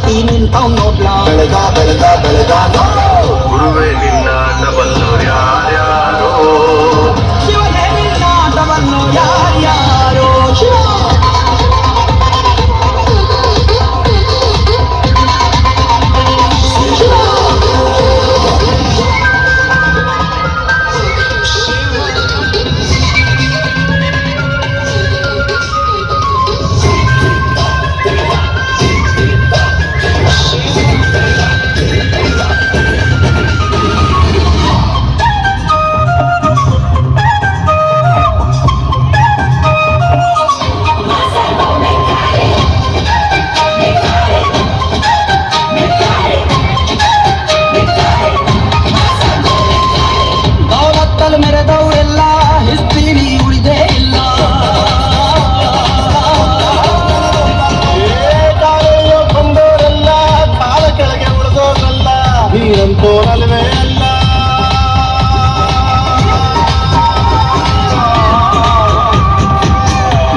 ಕಟ್ಟಿ ನಿಂತವ್ ನೋಡ್ಲ ಬೆಳಗ ಬೆಳಗ ಬೆಳಗ ಗುರುವೇ ನಿನ್ನ ಬಲ್ಲೋರು ಯಾರ್ಯಾರೋ ಶಿವನೇ ನಿನ್ನ ಬಲ್ಲೋರು ಯಾರ್ಯಾರೋ ಶಿವ ಮೆರೆದವರೆಲ್ಲ ಹಿಸ್ತೀನಿ ಉಳಿದೇ ಇಲ್ಲ ಬಂದವರೆಲ್ಲ ಕಾಲ ಕೆಳಗೆ ಉಳಿದೋರಲ್ಲ ನೀರಂತೋರಲ್ವೇ ಅಲ್ಲ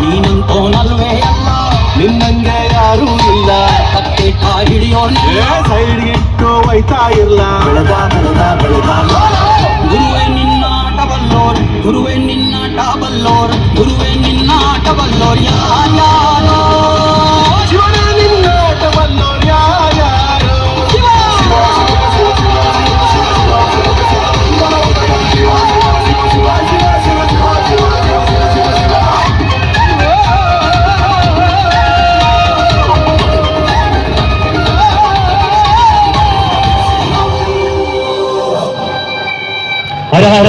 ನೀನಂತೋನಲ್ವೇ ಅಲ್ಲ ನಿನ್ನಂಗೆ ಯಾರೂ ಇಲ್ಲ ಕತ್ತೆ ಹಿಡಿಯೋಣ ಸೈಡ್ಗೆ ಇಟ್ಟು ಒಯ್ತಾ ಇಲ್ಲ ಬೆಳೆದ ಬೆಳೆದ ಬೆಳೆದ ಗುರುವೇ ನಿನ್ನಾಟ ಬಲ್ಲೋರ್ ಗುರುವೇ ನಿನ್ನಾಟ ಬಲ್ಲೋರ್ ಗುರುವೇ ನಿನ್ನಾಟ ಬಲ್ಲೋರ್ ಯಾರ್ಯಾರೋ ಶಿವನೇ ನಿನ್ನಾಟ ಬಲ್ಲೋರ್ ಯಾರ್ಯಾರೋ ಹರ ಹರ